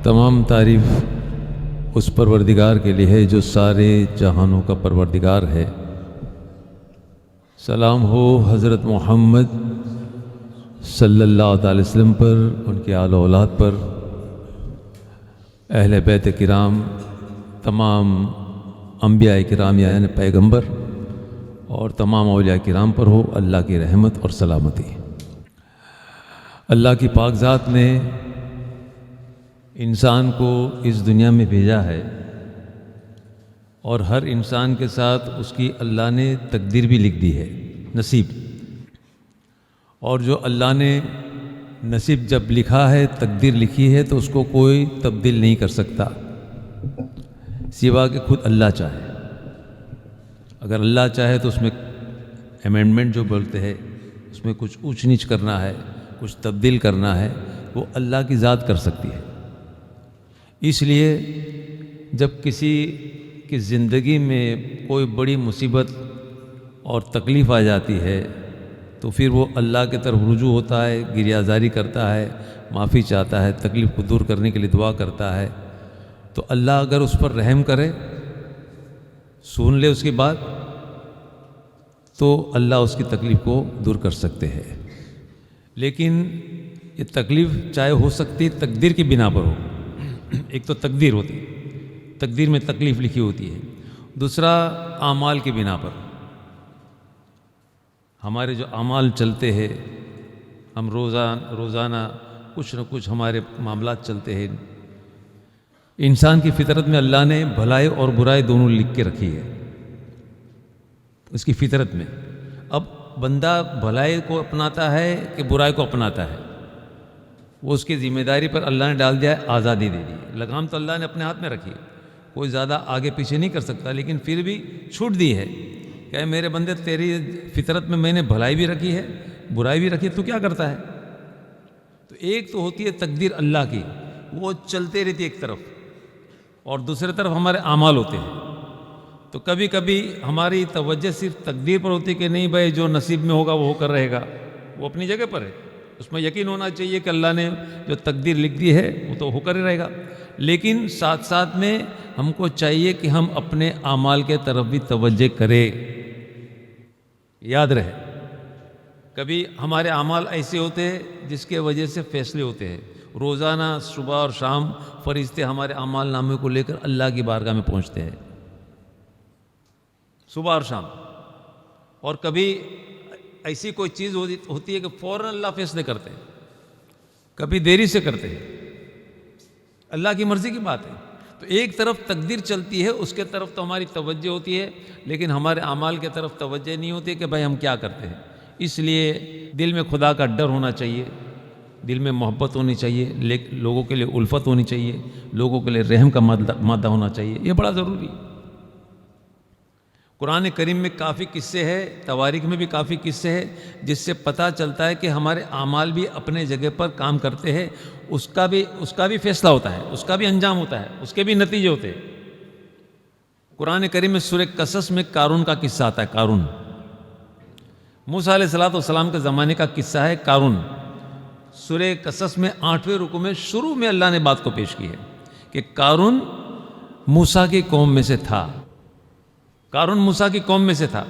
تمام تعریف اس پروردگار کے لیے ہے جو سارے جہانوں کا پروردگار ہے۔ سلام ہو حضرت محمد صلی اللہ تعالی وسلم پر، ان کے آل و اولاد پر، اہل بیت کرام، تمام انبیاء کرام یعنی پیغمبر اور تمام اولیاء کرام پر ہو اللہ کی رحمت اور سلامتی۔ اللہ کی پاک ذات نے انسان کو اس دنیا میں بھیجا ہے اور ہر انسان کے ساتھ اس کی اللہ نے تقدیر بھی لکھ دی ہے، نصیب۔ اور جو اللہ نے نصیب جب لکھا ہے، تقدیر لکھی ہے، تو اس کو کوئی تبدیل نہیں کر سکتا سوا کہ خود اللہ چاہے۔ اگر اللہ چاہے تو اس میں امینڈمنٹ جو بولتے ہیں، اس میں کچھ اونچ نیچ کرنا ہے، کچھ تبدیل کرنا ہے، وہ اللہ کی ذات کر سکتی ہے۔ اس لیے جب کسی کی زندگی میں کوئی بڑی مصیبت اور تکلیف آ جاتی ہے تو پھر وہ اللہ کی طرف رجوع ہوتا ہے، گریہ زاری کرتا ہے، معافی چاہتا ہے، تکلیف کو دور کرنے کے لیے دعا کرتا ہے، تو اللہ اگر اس پر رحم کرے، سن لے اس کی بات، تو اللہ اس کی تکلیف کو دور کر سکتے ہیں۔ لیکن یہ تکلیف چاہے ہو سکتی تقدیر کی بنا پر ہو، ایک تو تقدیر ہوتی ہے، تقدیر میں تکلیف لکھی ہوتی ہے، دوسرا اعمال کی بنا پر، ہمارے جو اعمال چلتے ہیں، ہم روزانہ کچھ نہ کچھ ہمارے معاملات چلتے ہیں۔ انسان کی فطرت میں اللہ نے بھلائی اور برائی دونوں لکھ کے رکھی ہے، اس کی فطرت میں۔ اب بندہ بھلائی کو اپناتا ہے کہ برائی کو اپناتا ہے، وہ اس کی ذمہ داری پر اللہ نے ڈال دیا ہے، آزادی دے دی ہے۔ لگام تو اللہ نے اپنے ہاتھ میں رکھی ہے، کوئی زیادہ آگے پیچھے نہیں کر سکتا، لیکن پھر بھی چھوٹ دی ہے کہ اے میرے بندے، تیری فطرت میں نے بھلائی بھی رکھی ہے، برائی بھی رکھی ہے، تو کیا کرتا ہے؟ تو ایک تو ہوتی ہے تقدیر اللہ کی، وہ چلتے رہتی ہے ایک طرف، اور دوسری طرف ہمارے اعمال ہوتے ہیں۔ تو کبھی کبھی ہماری توجہ صرف تقدیر پر ہوتی ہے کہ نہیں بھائی، جو نصیب میں ہوگا وہ ہو کر رہے گا، وہ اپنی جگہ پر ہے، اس میں یقین ہونا چاہیے کہ اللہ نے جو تقدیر لکھ دی ہے وہ تو ہو کر ہی رہے گا۔ لیکن ساتھ ساتھ میں ہم کو چاہیے کہ ہم اپنے اعمال کے طرف بھی توجہ کریں۔ یاد رہے، کبھی ہمارے اعمال ایسے ہوتے ہیں جس کے وجہ سے فیصلے ہوتے ہیں۔ روزانہ صبح اور شام فرشتے ہمارے اعمال نامے کو لے کر اللہ کی بارگاہ میں پہنچتے ہیں، صبح اور شام۔ اور کبھی ایسی کوئی چیز ہوتی ہے کہ فوراً اللہ فیصلے کرتے ہیں، کبھی دیری سے کرتے ہیں، اللہ کی مرضی کی بات ہے۔ تو ایک طرف تقدیر چلتی ہے، اس کے طرف تو ہماری توجہ ہوتی ہے، لیکن ہمارے اعمال کی طرف توجہ نہیں ہوتی کہ بھائی ہم کیا کرتے ہیں۔ اس لیے دل میں خدا کا ڈر ہونا چاہیے، دل میں محبت ہونی چاہیے، لوگوں کے لیے الفت ہونی چاہیے، لوگوں کے لیے رحم کا مادہ ہونا چاہیے، یہ بڑا ضروری ہے۔ قرآن کریم میں کافی قصے ہیں، تواریخ میں بھی کافی قصے ہیں، جس سے پتہ چلتا ہے کہ ہمارے اعمال بھی اپنے جگہ پر کام کرتے ہیں، اس کا بھی فیصلہ ہوتا ہے، اس کا بھی انجام ہوتا ہے، اس کے بھی نتیجے ہوتے ہیں۔ قرآن کریم میں سورہ قصص میں قارون کا قصہ آتا ہے۔ قارون موسیٰ علیہ السلام کے زمانے کا قصہ ہے۔ قارون سورہ قصص میں 8ویں رکوع میں شروع میں اللہ نے بات کو پیش کی ہے کہ قارون موسیٰ کی قوم میں سے تھا۔ قارون موسیٰ کی قوم میں سے تھا۔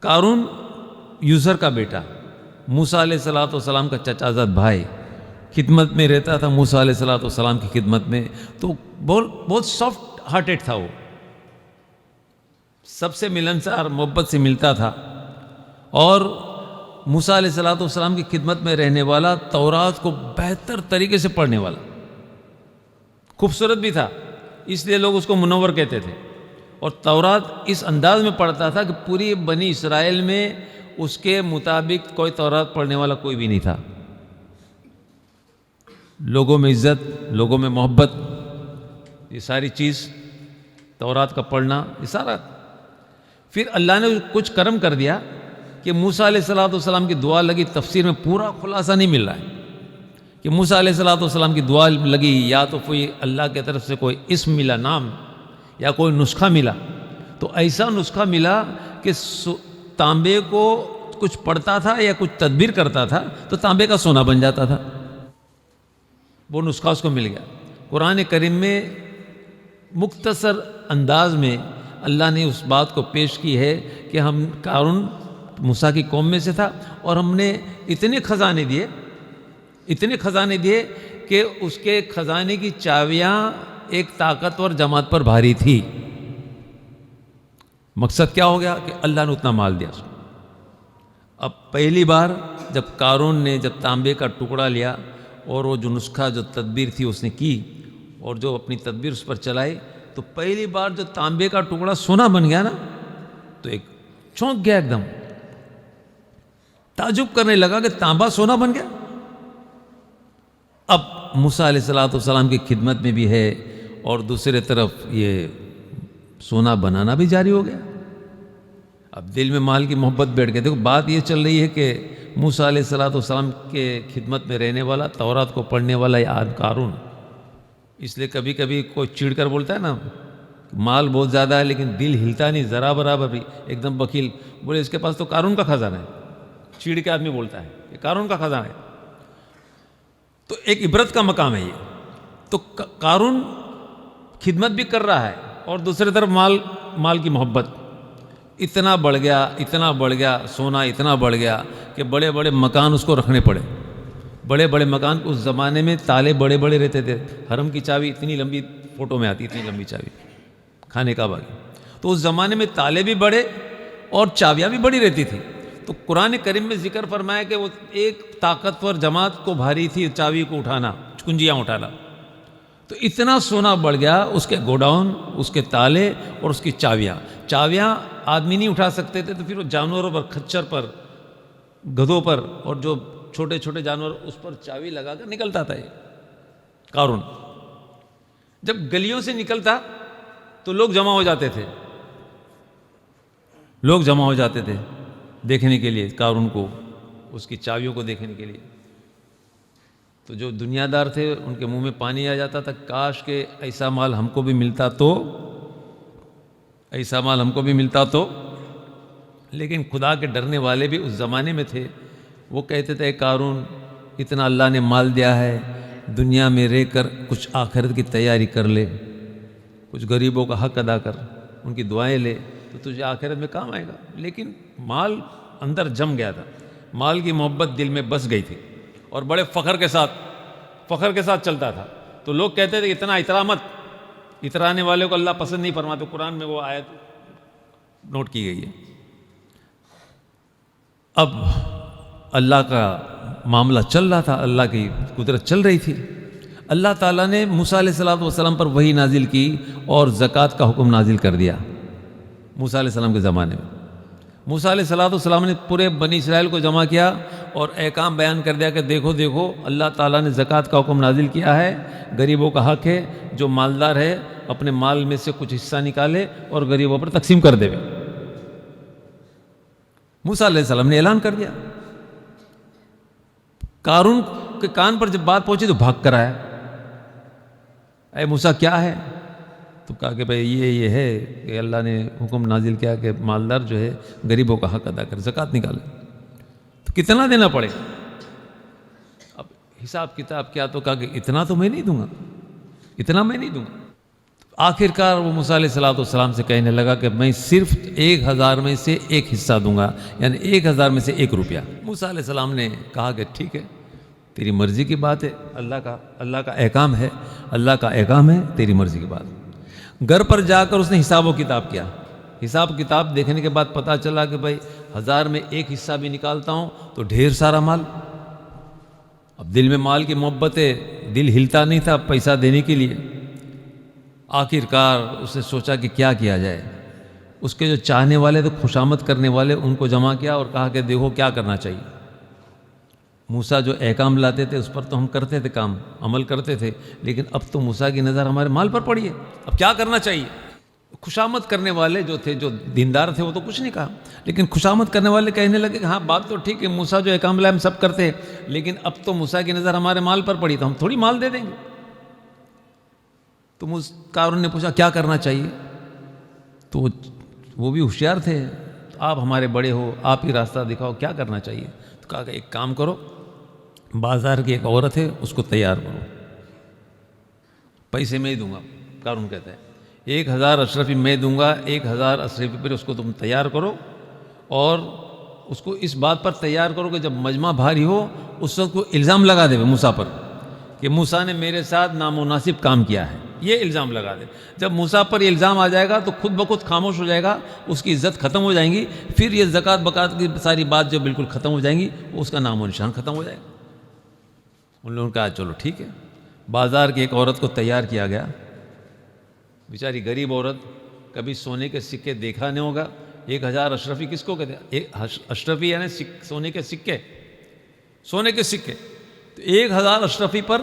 قارون یوزر کا بیٹا، موسیٰ علیہ السلام کا چچا زاد بھائی، خدمت میں رہتا تھا موسیٰ علیہ السلام کی خدمت میں۔ تو بہت سافٹ ہارٹڈ تھا، وہ سب سے ملنسار، محبت سے ملتا تھا، اور موسیٰ علیہ السلام کی خدمت میں رہنے والا، تورات کو بہتر طریقے سے پڑھنے والا، خوبصورت بھی تھا، اس لیے لوگ اس کو منور کہتے تھے۔ اور تورات اس انداز میں پڑھتا تھا کہ پوری بنی اسرائیل میں اس کے مطابق کوئی تورات پڑھنے والا کوئی بھی نہیں تھا۔ لوگوں میں عزت، لوگوں میں محبت، یہ ساری چیز، تورات کا پڑھنا، یہ سارا۔ پھر اللہ نے کچھ کرم کر دیا کہ موسیٰ علیہ السلام کی دعا لگی، تفسیر میں پورا خلاصہ نہیں مل رہا ہے کہ موسیٰ علیہ السلام کی دعا لگی، یا تو کوئی اللہ کی طرف سے کوئی اسم ملا، نام، یا کوئی نسخہ ملا۔ تو ایسا نسخہ ملا کہ تانبے کو کچھ پڑھتا تھا یا کچھ تدبیر کرتا تھا تو تانبے کا سونا بن جاتا تھا، وہ نسخہ اس کو مل گیا۔ قرآن کریم میں مختصر انداز میں اللہ نے اس بات کو پیش کی ہے کہ ہم قارون موسیٰ کی قوم میں سے تھا اور ہم نے اتنے خزانے دیے کہ اس کے خزانے کی چابیاں ایک طاقتور جماعت پر بھاری تھی۔ مقصد کیا ہو گیا کہ اللہ نے اتنا مال دیا اس کو۔ اب پہلی بار جب قارون نے جب تانبے کا ٹکڑا لیا اور وہ جو نسخہ جو تدبیر تھی اس نے کی اور جو اپنی تدبیر اس پر چلائی، تو پہلی بار جو تانبے کا ٹکڑا سونا بن گیا نا تو ایک چونک گیا، ایک دم تعجب کرنے لگا کہ تانبا سونا بن گیا۔ اب موسیٰ علیہ السلام کی خدمت میں بھی ہے اور دوسرے طرف یہ سونا بنانا بھی جاری ہو گیا۔ اب دل میں مال کی محبت بیٹھ گئی۔ دیکھو بات یہ چل رہی ہے کہ موسیٰ علیہ السلام کے خدمت میں رہنے والا، تورات کو پڑھنے والا یہ قارون، اس لیے کبھی کبھی کوئی چڑ کر بولتا ہے نا مال بہت زیادہ ہے لیکن دل ہلتا نہیں ذرا برابر بھی، ایک دم بخیل، بولے اس کے پاس تو قارون کا خزانہ ہے۔ چڑ کے آدمی بولتا ہے کہ قارون کا خزانہ ہے۔ تو ایک عبرت کا مقام ہے یہ۔ تو قارون خدمت بھی کر رہا ہے اور دوسری طرف مال کی محبت اتنا بڑھ گیا، سونا اتنا بڑھ گیا کہ بڑے بڑے مکان اس کو رکھنے پڑے۔ بڑے بڑے مکان، اس زمانے میں تالے بڑے بڑے رہتے تھے۔ حرم کی چابی اتنی لمبی فوٹو میں آتی، اتنی لمبی چابی کھانے کعبہ کی، تو اس زمانے میں تالے بھی بڑے اور چابیاں بھی بڑی رہتی تھی۔ تو قرآن کریم میں ذکر فرمایا کہ وہ ایک طاقتور جماعت کو بھاری تھی چابی کو اٹھانا، کنجیاں اٹھانا۔ تو اتنا سونا بڑھ گیا، اس کے گوڈاؤن، اس کے تالے اور اس کی چابیاں آدمی نہیں اٹھا سکتے تھے، تو پھر وہ جانوروں پر، کھچر پر، گدھوں پر اور جو چھوٹے چھوٹے جانور اس پر چابی لگا کر نکلتا تھا یہ قارون۔ جب گلیوں سے نکلتا تو لوگ جمع ہو جاتے تھے دیکھنے کے لیے قارون کو، اس کی چابیوں کو دیکھنے کے لیے۔ تو جو دنیا دار تھے ان کے منہ میں پانی آ جاتا تھا، کاش کہ ایسا مال ہم کو بھی ملتا تو۔ لیکن خدا کے ڈرنے والے بھی اس زمانے میں تھے، وہ کہتے تھے قارون اتنا اللہ نے مال دیا ہے، دنیا میں رہ کر کچھ آخرت کی تیاری کر لے، کچھ غریبوں کا حق ادا کر، ان کی دعائیں لے تو تجھے آخرت میں کام آئے گا۔ لیکن مال اندر جم گیا تھا، مال کی محبت دل میں بس گئی تھی اور بڑے فخر کے ساتھ چلتا تھا۔ تو لوگ کہتے تھے اتنا اترا مت، اترانے والے کو اللہ پسند نہیں فرماتے۔ قرآن میں وہ آیت نوٹ کی گئی ہے۔ اب اللہ کا معاملہ چل رہا تھا، اللہ کی قدرت چل رہی تھی۔ اللہ تعالیٰ نے موسیٰ علیہ السلام پر وحی نازل کی اور زکوٰۃ کا حکم نازل کر دیا موسیٰ علیہ السلام کے زمانے میں۔ موسیٰ علیہ السلام نے پورے بنی اسرائیل کو جمع کیا اور احکام بیان کر دیا کہ دیکھو اللہ تعالیٰ نے زکوٰۃ کا حکم نازل کیا ہے، غریبوں کا حق ہے، جو مالدار ہے اپنے مال میں سے کچھ حصہ نکالے اور غریبوں پر تقسیم کر دے۔ موسیٰ علیہ السلام نے اعلان کر دیا۔ قارون کے کان پر جب بات پہنچی تو بھاگ کر آیا، اے موسیٰ کیا ہے؟ تو کہا کہ بھئی یہ ہے کہ اللہ نے حکم نازل کیا کہ مالدار جو ہے غریبوں کا حق ادا کر، زکوٰۃ نکالے۔ تو کتنا دینا پڑے؟ اب حساب کتاب کیا، تو کہا کہ اتنا تو میں نہیں دوں گا۔ آخرکار وہ موسیٰ علیہ السلام سے کہنے لگا کہ میں صرف 1000 میں سے ایک حصہ دوں گا، یعنی 1000 میں سے 1 روپیہ۔ موسیٰ علیہ السلام نے کہا کہ ٹھیک ہے، تیری مرضی کی بات ہے، اللہ کا احکام ہے، تیری مرضی کی بات۔ گھر پر جا کر اس نے حساب و کتاب کیا۔ حساب کتاب دیکھنے کے بعد پتہ چلا کہ بھائی 1000 میں 1 حصہ بھی نکالتا ہوں تو ڈھیر سارا مال۔ اب دل میں مال کی محبت ہے، دل ہلتا نہیں تھا پیسہ دینے کے لیے۔ آخرکار اس نے سوچا کہ کیا کیا جائے۔ اس کے جو چاہنے والے تھے، خوشامد کرنے والے، ان کو جمع کیا اور کہا کہ دیکھو کیا کرنا چاہیے۔ موسیٰ جو احکام لاتے تھے اس پر تو ہم کرتے تھے، کام عمل کرتے تھے، لیکن اب تو موسیٰ کی نظر ہمارے مال پر پڑی ہے، اب کیا کرنا چاہیے؟ خوشامد کرنے والے جو تھے، جو دیندار تھے، وہ تو کچھ نہیں کہا، لیکن خوشامد کرنے والے کہنے لگے کہ ہاں بات تو ٹھیک ہے، موسیٰ جو احکام لائے ہم سب کرتے ہیں، لیکن اب تو موسیٰ کی نظر ہمارے مال پر پڑی تو ہم تھوڑی مال دے دیں گے۔ تو قارون نے پوچھا کیا کرنا چاہیے؟ تو وہ بھی ہوشیار تھے، آپ ہمارے بڑے ہو، آپ ہی راستہ دکھاؤ، کیا کرنا چاہیے؟ تو کہا کہ ایک کام کرو، بازار کی ایک عورت ہے اس کو تیار کرو، پیسے میں ہی دوں گا، قارون کہتا ہے 1000 اشرفی میں دوں گا، 1000 اشرفی پر اس کو تم تیار کرو، اور اس کو اس بات پر تیار کرو کہ جب مجمع بھاری ہو اس وقت کو الزام لگا دے موسیٰ پر کہ موسیٰ نے میرے ساتھ نامناسب کام کیا ہے، یہ الزام لگا دے۔ جب موسیٰ پر یہ الزام آ جائے گا تو خود بخود خاموش ہو جائے گا، اس کی عزت ختم ہو جائیں گی، پھر یہ زکوٰۃ بکات کی ساری بات جو بالکل ختم ہو جائیں گی، اس کا نام و نشان ختم ہو جائے گا۔ ان لوگوں نے کہا چلو ٹھیک ہے۔ بازار کی ایک عورت کو تیار کیا گیا، بیچاری غریب عورت، کبھی سونے کے سکے دیکھا نہیں ہوگا۔ 1000 اشرفی کس کو کہتے ہیں؟ اشرفی یعنی سونے کے سکے، سونے کے سکے۔ تو 1000 اشرفی پر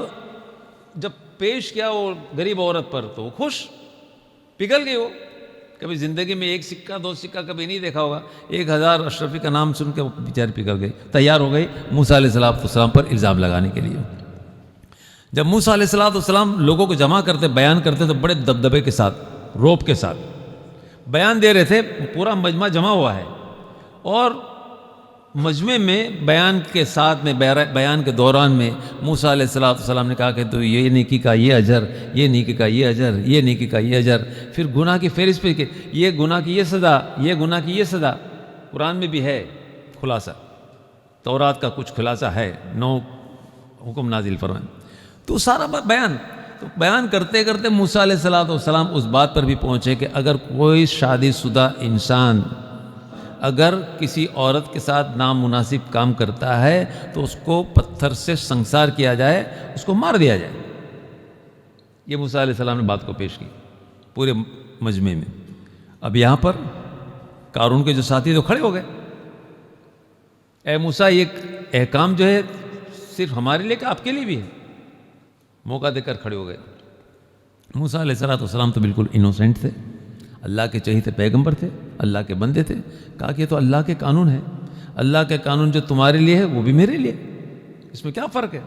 جب پیش کیا وہ غریب عورت پر تو وہ خوش، پگھل گئی۔ وہ کبھی زندگی میں 1 سکہ 2 سکہ کبھی نہیں دیکھا ہوگا، 1000 اشرفی کا نام سن کے وہ بیچاری پگھل گئی، تیار ہو گئی موسیٰ علیہ السلام پر الزام لگانے کے لیے۔ جب موسیٰ علیہ السلام لوگوں کو جمع کرتے، بیان کرتے تو بڑے دبدبے کے ساتھ، روب کے ساتھ بیان دے رہے تھے، پورا مجمع جمع ہوا ہے، اور مجمع میں بیان کے ساتھ میں، بیان کے دوران میں موسیٰ علیہ السلام نے کہا کہ تو یہ نیکی کا یہ اجر، یہ نیکی کا یہ اجر، یہ نیکی کا یہ اجر، پھر گناہ کی فہرست پہ کہ یہ گناہ کی یہ سزا، یہ گناہ کی یہ سزا۔ قرآن میں بھی ہے خلاصہ، تورات کا کچھ خلاصہ ہے، 9 حکم نازل فرمائے، تو سارا بیان، تو بیان کرتے کرتے موسیٰ علیہ السلام اس بات پر بھی پہنچے کہ اگر کوئی شادی شدہ انسان اگر کسی عورت کے ساتھ نامناسب کام کرتا ہے تو اس کو پتھر سے سنسار کیا جائے، اس کو مار دیا جائے۔ یہ موسیٰ علیہ السلام نے بات کو پیش کی پورے مجمع میں۔ اب یہاں پر قارون کے جو ساتھی تو کھڑے ہو گئے، اے موسیٰ یہ احکام جو ہے صرف ہمارے لیے کہ آپ کے لیے بھی ہے؟ موقع دے کر کھڑے ہو گئے۔ موسیٰ علیہ السلام تو بالکل انوسینٹ تھے، اللہ کے چہیتے پیغمبر تھے، اللہ کے بندے تھے۔ کہا کہ یہ تو اللہ کے قانون ہے، اللہ کے قانون جو تمہارے لیے ہے وہ بھی میرے لیے، اس میں کیا فرق ہے؟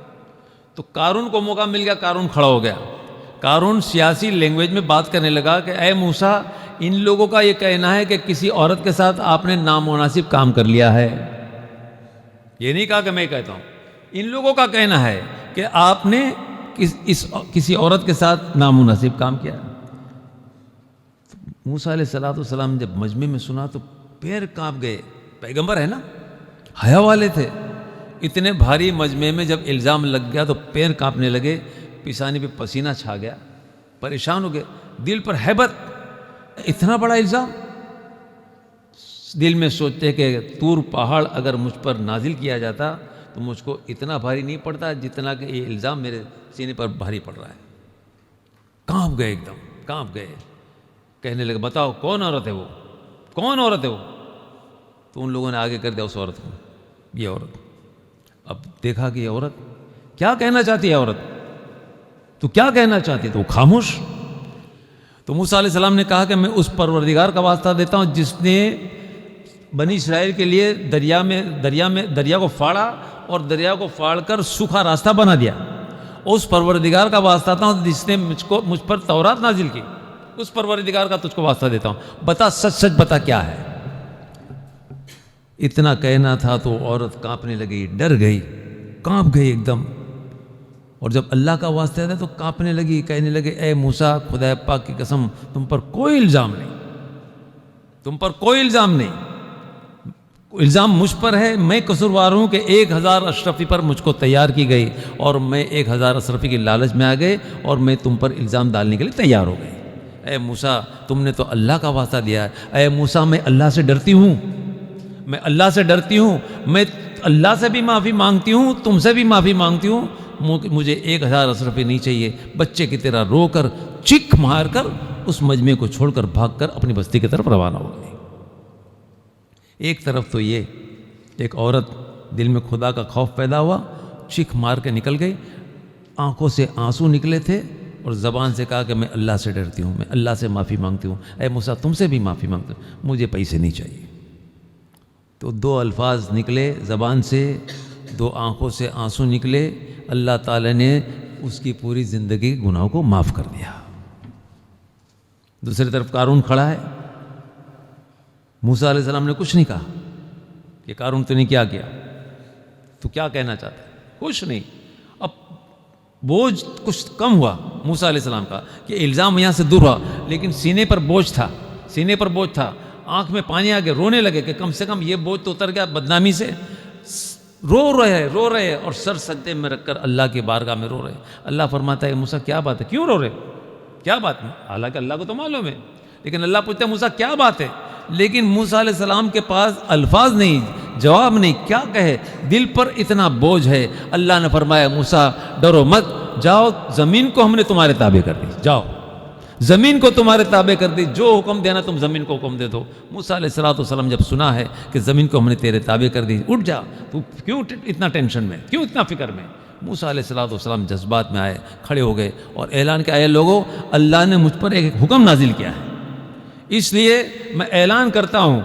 تو قارون کو موقع مل گیا، قارون کھڑا ہو گیا۔ قارون سیاسی لینگویج میں بات کرنے لگا کہ اے موسیٰ، ان لوگوں کا یہ کہنا ہے کہ کسی عورت کے ساتھ آپ نے نامناسب کام کر لیا ہے۔ یہ نہیں کہا کہ میں کہتا ہوں، ان لوگوں کا کہنا ہے کہ آپ نے کسی عورت کے ساتھ نامناسب کام کیا۔ موسیٰ علیہ السلام جب مجمع میں سنا تو پیر کانپ گئے، پیغمبر ہے نا، حیا والے تھے، اتنے بھاری مجمع میں جب الزام لگ گیا تو پیر کانپنے لگے، پیشانی پہ پسینہ چھا گیا، پریشان ہو گئے، دل پر ہیبت، اتنا بڑا الزام۔ دل میں سوچتے کہ طور پہاڑ اگر مجھ پر نازل کیا جاتا تو مجھ کو اتنا بھاری نہیں پڑتا جتنا کہ یہ الزام میرے سینے پر بھاری پڑ رہا ہے۔ کانپ گئے، ایک دم کانپ گئے، کہنے لگے بتاؤ کون عورت ہے وہ، کون عورت ہے وہ؟ تو ان لوگوں نے آگے کر دیا اس عورت کو، یہ عورت۔ اب دیکھا کہ یہ عورت کیا کہنا چاہتی ہے، عورت تو کیا کہنا چاہتی ہے، تو وہ خاموش۔ تو موسیٰ علیہ السلام نے کہا کہ میں اس پروردگار کا واسطہ دیتا ہوں جس نے بنی اسرائیل کے لیے دریا کو پھاڑا اور دریا کو پھاڑ کر سوکھا راستہ بنا دیا۔ اس پروردگار کا واسطہ دیتا ہوں جس نے مجھ پر تورات نازل کی، اس پروردگار کا تجھ کو واسطہ دیتا ہوں، بتا سچ سچ بتا کیا ہے۔ اتنا کہنا تھا تو عورت کانپنے لگی، ڈر گئی، کانپ گئی ایک دم، اور جب اللہ کا واسطہ تھا تو کانپنے لگی، کہنے لگے اے موسیٰ خدا پاک کی قسم تم پر کوئی الزام نہیں، تم پر کوئی الزام نہیں، الزام مجھ پر ہے، میں قصوروار ہوں کہ 1000 اشرفی پر مجھ کو تیار کی گئی اور میں 1000 اشرفی کی لالچ میں آ گئے اور میں تم پر الزام ڈالنے کے لیے تیار ہو گئی۔ اے موسیٰ تم نے تو اللہ کا واسطہ دیا ہے، اے موسیٰ میں اللہ سے ڈرتی ہوں، میں اللہ سے ڈرتی ہوں، میں اللہ سے بھی معافی مانگتی ہوں، تم سے بھی معافی مانگتی ہوں، مجھے 1000 اشرفی نہیں چاہیے۔ بچے کی طرح رو کر چیخ مار کر اس مجمع کو چھوڑ کر بھاگ کر اپنی بستی کی طرف روانہ ہو گئی۔ ایک طرف تو یہ ایک عورت دل میں خدا کا خوف پیدا ہوا، چیخ مار کے نکل گئی، آنکھوں سے آنسو نکلے تھے اور زبان سے کہا کہ میں اللہ سے ڈرتی ہوں، میں اللہ سے معافی مانگتی ہوں، اے موسیٰ تم سے بھی معافی مانگتی ہوں، مجھے پیسے نہیں چاہیے۔ تو 2 الفاظ نکلے زبان سے، 2 آنکھوں سے آنسو نکلے، اللہ تعالیٰ نے اس کی پوری زندگی کے گناہوں کو معاف کر دیا۔ دوسری طرف قارون کھڑا ہے، موسیٰ علیہ السلام نے کچھ نہیں کہا کہ قارون تو نے کیا کیا، تو کیا کہنا چاہتا ہے، کچھ نہیں۔ اب بوجھ کچھ کم ہوا، موسیٰ علیہ السلام کا کہ الزام یہاں سے دور ہوا، لیکن سینے پر بوجھ تھا، سینے پر بوجھ تھا، آنکھ میں پانی آ گیا، رونے لگے کہ کم سے کم یہ بوجھ تو اتر گیا بدنامی سے. رو رہے ہیں اور سر سجدے میں رکھ کر اللہ کی بارگاہ میں رو رہے. اللہ فرماتا ہے موسیٰ کیا بات ہے، کیوں رو رہے، کیا بات ہے؟ حالانکہ اللہ کو تو معلوم ہے، لیکن اللہ پوچھتا ہے موسیٰ کیا بات ہے؟ لیکن موسیٰ علیہ السلام کے پاس الفاظ نہیں، جواب نہیں، کیا کہے، دل پر اتنا بوجھ ہے. اللہ نے فرمایا موسیٰ ڈرو مت، جاؤ زمین کو ہم نے تمہارے تابع کر دی، جاؤ زمین کو تمہارے تابع کر دی، جو حکم دینا تم زمین کو حکم دے دو. موسیٰ علیہ السلام جب سنا ہے کہ زمین کو ہم نے تیرے تابع کر دی، اٹھ جا، تو کیوں اتنا ٹینشن میں، کیوں اتنا فکر میں؟ موسیٰ علیہ السلام جذبات میں آئے، کھڑے ہو گئے اور اعلان کیا، اے لوگو اللہ نے مجھ پر ایک حکم نازل کیا ہے، اس لیے میں اعلان کرتا ہوں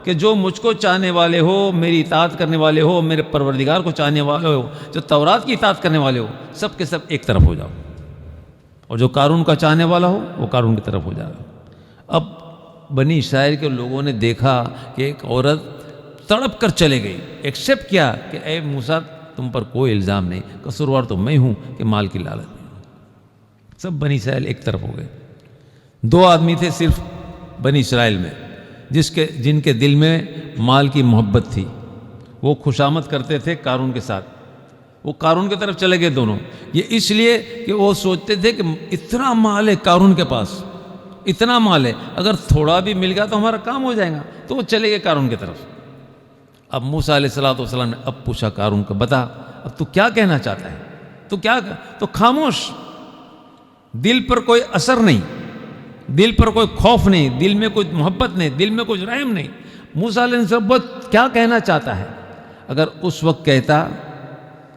کہ جو مجھ کو چاہنے والے ہو، میری اطاعت کرنے والے ہو، میرے پروردگار کو چاہنے والے ہو، جو تورات کی اطاعت کرنے والے ہو، سب کے سب ایک طرف ہو جاؤ، اور جو قارون کا چاہنے والا ہو وہ قارون کی طرف ہو جائے. اب بنی اسرائیل کے لوگوں نے دیکھا کہ ایک عورت تڑپ کر چلے گئی، ایکسیپٹ کیا کہ اے موسیٰ تم پر کوئی الزام نہیں، قصوروار تو میں ہوں کہ مال کی لالچ میں. سب بنی اسرائیل ایک طرف ہو گئے. 2 آدمی تھے صرف بنی اسرائیل میں جن کے دل میں مال کی محبت تھی، وہ خوشامد کرتے تھے قارون کے ساتھ، وہ قارون کی طرف چلے گئے دونوں. یہ اس لیے کہ وہ سوچتے تھے کہ اتنا مال ہے قارون کے پاس، اتنا مال ہے، اگر تھوڑا بھی مل گیا تو ہمارا کام ہو جائے گا، تو وہ چلے گئے قارون کی طرف. اب موسیٰ علیہ السلام نے اب پوچھا قارون کو، بتا اب تو کیا کہنا چاہتا ہے، تو خاموش، دل پر کوئی اثر نہیں، دل پر کوئی خوف نہیں، دل میں کوئی محبت نہیں، دل میں کوئی رحم نہیں. موسیٰ علیہ السلام کیا کہنا چاہتا ہے؟ اگر اس وقت کہتا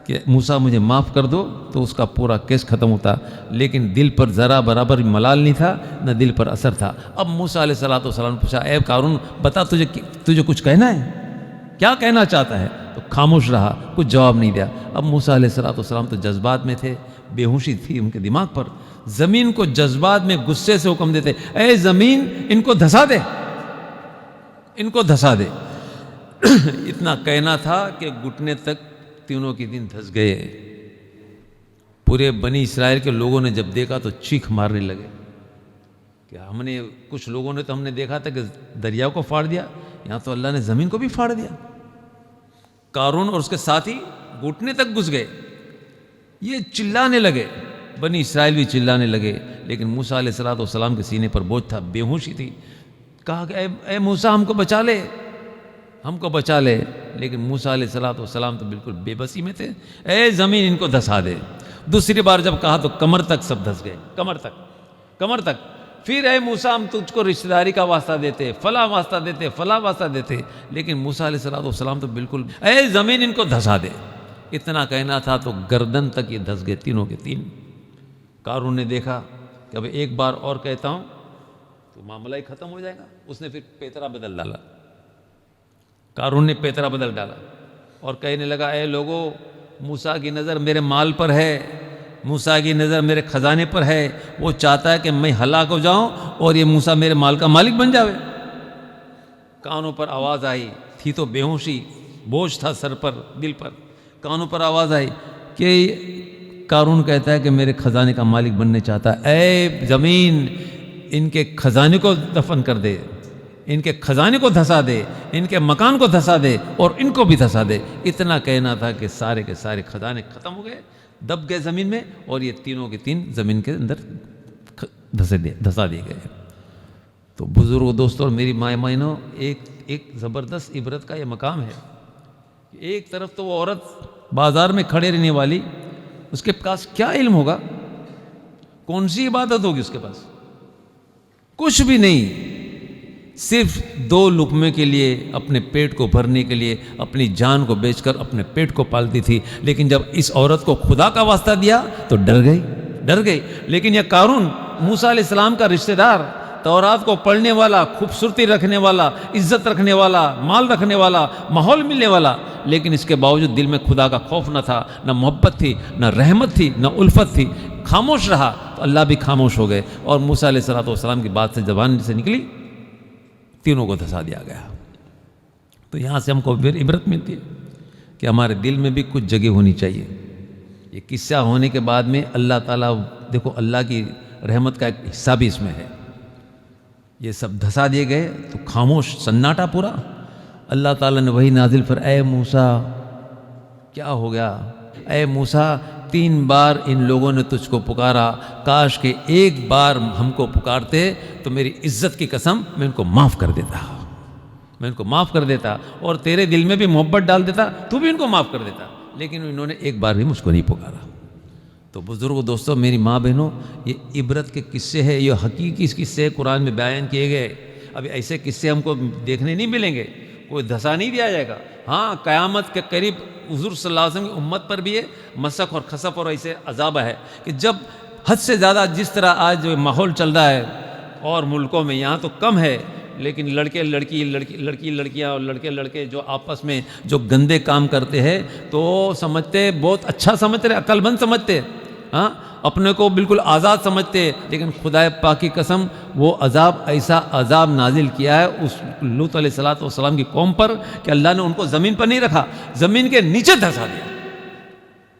کہ موسیٰ مجھے معاف کر دو تو اس کا پورا کیس ختم ہوتا، لیکن دل پر ذرا برابر ملال نہیں تھا، نہ دل پر اثر تھا. اب موسیٰ علیہ السلام نے پوچھا، اے قارون بتا تجھے کچھ کہنا ہے، کیا کہنا چاہتا ہے؟ تو خاموش رہا، کچھ جواب نہیں دیا. اب موسیٰ علیہ السلام تو جذبات میں تھے، بے ہوشی تھی ان کے دماغ پر. زمین کو جذبات میں غصے سے حکم دیتے، اے زمین ان کو دھسا دے، ان کو دھسا دے. اتنا کہنا تھا کہ گھٹنے تک تینوں کے دن دھس گئے. پورے بنی اسرائیل کے لوگوں نے جب دیکھا تو چیخ مارنے لگے کہ کچھ لوگوں نے تو ہم نے دیکھا تھا کہ دریا کو پھاڑ دیا، یہاں تو اللہ نے زمین کو بھی پھاڑ دیا. قارون اور اس کے ساتھی گھٹنے تک گھس گئے. یہ چلانے لگے، بنی اسرائیل بھی چلانے لگے، لیکن موسیٰ علیہ السلام کے سینے پر بوجھ تھا، بے ہوشی تھی. کہا کہ اے موسیٰ ہم کو بچا لے، ہم کو بچا لے. لیکن موسیٰ علیہ السلام تو بالکل بے بسی میں تھے، اے زمین ان کو دھسا دے. دوسری بار جب کہا تو کمر تک سب دھس گئے، کمر تک. پھر اے موسیٰ ہم تجھ کو رشتہ داری کا واسطہ دیتے، فلاں واسطہ دیتے، لیکن موسیٰ علیہ السلام تو بالکل اے زمین ان کو دھسا دے. اتنا کہنا تھا تو گردن تک یہ دھس گئے تینوں کے تین. قارون نے دیکھا کہ اب ایک بار اور کہتا ہوں تو معاملہ ہی ختم ہو جائے گا. اس نے پھر پیترا بدل ڈالا، قارون نے پیترا بدل ڈالا اور کہنے لگا، اے لوگو موسیٰ کی نظر میرے مال پر ہے، موسیٰ کی نظر میرے خزانے پر ہے، وہ چاہتا ہے کہ میں ہلاک ہو جاؤں اور یہ موسیٰ میرے مال کا مالک بن جاوے. کانوں پر آواز آئی، تھی تو بے ہوشی، بوجھ تھا سر پر، دل پر. کانوں پر آواز آئی کہ قارون کہتا ہے کہ میرے خزانے کا مالک بننے چاہتا ہے. اے زمین ان کے خزانے کو دفن کر دے، ان کے خزانے کو دھسا دے، ان کے مکان کو دھسا دے اور ان کو بھی دھسا دے. اتنا کہنا تھا کہ سارے کے سارے خزانے ختم ہو گئے، دب گئے زمین میں، اور یہ تینوں کے تین زمین کے اندر دھسا دیے گئے. تو بزرگ دوستوں اور میری مائیں مائنوں، ایک زبردست عبرت کا یہ مقام ہے. ایک طرف تو وہ عورت بازار میں کھڑے رہنے والی، اس کے پاس کیا علم ہوگا، کون سی عبادت ہوگی اس کے پاس، کچھ بھی نہیں. صرف 2 لقمے کے لیے، اپنے پیٹ کو بھرنے کے لیے اپنی جان کو بیچ کر اپنے پیٹ کو پالتی تھی. لیکن جب اس عورت کو خدا کا واسطہ دیا تو ڈر گئی. لیکن یہ قارون موسیٰ علیہ السلام کا رشتہ دار، تورات کو پڑھنے والا، خوبصورتی رکھنے والا، عزت رکھنے والا، مال رکھنے والا، ماحول ملنے والا، لیکن اس کے باوجود دل میں خدا کا خوف نہ تھا، نہ محبت تھی، نہ رحمت تھی، نہ الفت تھی. خاموش رہا تو اللہ بھی خاموش ہو گئے، اور موسیٰ علیہ السلام کی بات سے زبان سے نکلی، تینوں کو دھسا دیا گیا. تو یہاں سے ہم کو پھر عبرت ملتی ہے کہ ہمارے دل میں بھی کچھ جگہ ہونی چاہیے. یہ قصہ ہونے کے بعد میں اللہ تعالیٰ دیکھو اللہ کی رحمت کا ایک حصہ بھی اس میں ہے. یہ سب دھسا دیے گئے تو خاموش سناٹا پورا. اللہ تعالیٰ نے وہی نازل اے موسیٰ کیا ہو گیا؟ اے موسیٰ 3 بار ان لوگوں نے تجھ کو پکارا، کاش کہ ایک بار ہم کو پکارتے تو میری عزت کی قسم میں ان کو معاف کر دیتا، اور تیرے دل میں بھی محبت ڈال دیتا، تو بھی ان کو معاف کر دیتا، لیکن انہوں نے ایک بار بھی مجھ کو نہیں پکارا. تو بزرگوں، دوستوں، میری ماں بہنوں، یہ عبرت کے قصے ہیں، یہ حقیقی قصے قرآن میں بیان کیے گئے. ابھی ایسے قصے ہم کو دیکھنے نہیں ملیں گے، کوئی دھسا نہیں دیا جائے گا. ہاں، قیامت کے قریب حضور صلی اللہ علیہ وسلم کی امت پر بھی ہے مسخ اور خسف اور ایسے عذاب ہے کہ جب حد سے زیادہ جس طرح آج جو ماحول چل رہا ہے، اور ملکوں میں یہاں تو کم ہے، لیکن لڑکیاں اور لڑکے جو آپس میں جو گندے کام کرتے ہیں تو سمجھتے بہت اچھا سمجھتے، عقل مند سمجھتے، ہاں، اپنے کو بالکل آزاد سمجھتے، لیکن خدا پاک کی قسم وہ عذاب، ایسا عذاب نازل کیا ہے اس لوط علیہ السلام کی قوم پر کہ اللہ نے ان کو زمین پر نہیں رکھا، زمین کے نیچے دھسا دیا.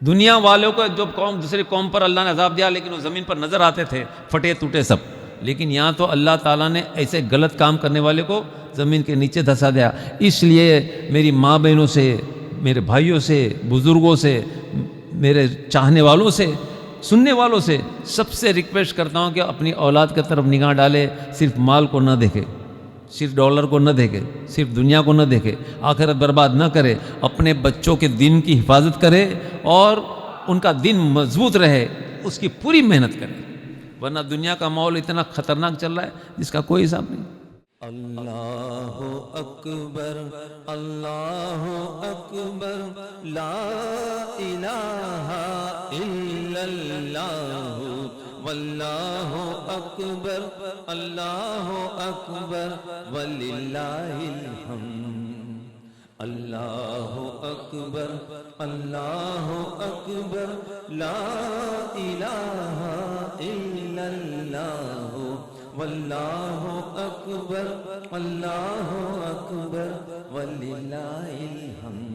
دنیا والوں کو جو قوم دوسری قوم پر اللہ نے عذاب دیا، لیکن وہ زمین پر نظر آتے تھے پھٹے ٹوٹے سب. لیکن یہاں تو اللہ تعالیٰ نے ایسے غلط کام کرنے والے کو زمین کے نیچے دھسا دیا. اس لیے میری ماں بہنوں سے، میرے بھائیوں سے، بزرگوں سے، میرے چاہنے والوں سے، سننے والوں سے سب سے ریکویسٹ کرتا ہوں کہ اپنی اولاد کی طرف نگاہ ڈالے، صرف مال کو نہ دیکھے، صرف ڈالر کو نہ دیکھے، صرف دنیا کو نہ دیکھے، آخرت برباد نہ کرے، اپنے بچوں کے دین کی حفاظت کرے اور ان کا دین مضبوط رہے، اس کی پوری محنت کرے، ورنہ دنیا کا ماحول اتنا خطرناک چل رہا ہے جس کا کوئی حساب نہیں. اللہ اکبر، اللہ اکبر، لا الہ الا اللہ، واللہ اکبر، اللہ اکبر، وللہ الحمد. اللہ اکبر، اللہ اکبر، لا الہ الا اللہ، واللہ اکبر، اللہ اکبر، وللہ الحمد.